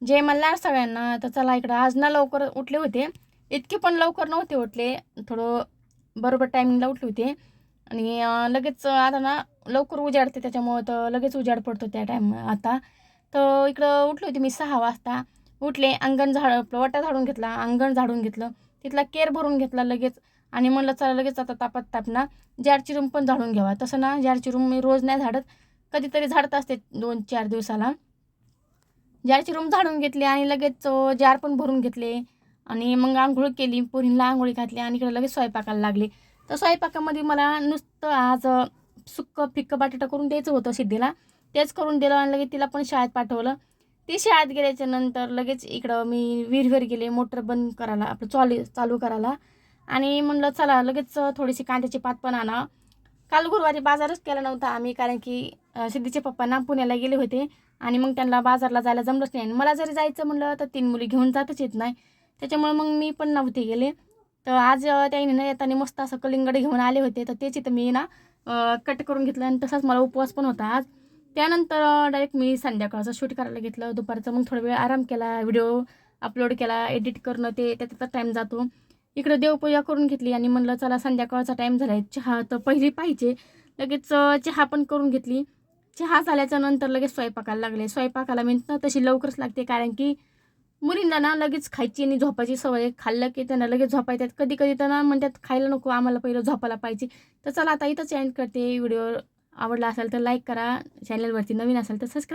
जय मल्हार सगळ्यांना. तर चला इकडं आज ना लवकर उठले होते. इतके पण लवकर नव्हते उठले. थोडं बरोबर टायमिंगला उठले होते. आणि लगेच आता ना लवकर उजाडते त्याच्यामुळं तर लगेच उजाड पडतो त्या टाईम आता. तर इकडं उठले होते मी 6 वाजता. उठले, अंगण आपलं वाटा झाडून घेतला, अंगण झाडून घेतलं, तिथला केर भरून घेतला लगेच. आणि म्हणलं चला लगेच आता तापत ना जारची रूम पण झाडून घ्यावा. तसं ना जारची रूम मी रोज नाही झाडत, कधीतरी झाडत असते 2-4 दिवसाला. जारची रूम झाडून घेतली आणि लगेच जार पण भरून घेतले. आणि मग अंघोळ केली, पोरींना अंघोळी घातली आणि इकडे लगेच स्वयंपाकाला लागले. तर स्वयंपाकामध्ये मला नुसतं आज सुक्कं फिक्कं बटाटा करून द्यायचं होतं सिद्धीला. तेच करून दिलं आणि लगेच तिला पण शाळेत पाठवलं. ती शाळेत गेल्याच्या नंतर लगेच इकडं मी विहिरीवर गेले मोटर बंद करायला, आपलं चालू करायला. आणि म्हणलं चला लगेच थोडीशी कांद्याची पात पण आणा. काल गुरुवारी बाजारच केला नव्हता आम्ही, कारण की सिद्धीचे पप्पा ना पुण्याला गेले होते. आणि मग त्यांना बाजारला जायला जमलंच नाही. आणि मला जरी जायचं म्हणलं तर 3 मुली घेऊन जातच येत नाही. त्याच्यामुळे मग मी पण नव्हते गेले. तर आज त्याने ना येताना मस्त असं कलिंगड घेऊन आले होते. तर तेच इथं मी ना कट करून घेतलं आणि तसाच मला उपवास पण होता आज. त्यानंतर डायरेक्ट मी संध्याकाळचं शूट करायला घेतलं. दुपारचं मग थोडा वेळ आराम केला, व्हिडिओ अपलोड केला, एडिट करणं ते त्याचा टाईम जातो. इकडं देवपूजा करून घेतली आणि म्हणलं चला संध्याकाळचा टाईम झाला आहे, चहा तर पहिली पाहिजे. लगेच चहा पण करून घेतली. चहा झाल्याच्या नंतर लगेच स्वयंपाकाला लागले. स्वयंपाकाला मी ना तशी लवकरच लागते, कारण की मुलींना ना लगेच खायची आणि झोपायची सवय आहे. खाल्लं की त्यांना लगेच झोपायतात. कधी कधी तर ना म्हणतात खायला नको, आम्हाला पहिलं झोपायला पाहिजे. तर चला आता इथंच एंड करते व्हिडिओ. आवडला असेल तर लाईक करा, चॅनलवरती नवीन असेल तर सबस्क्राईब.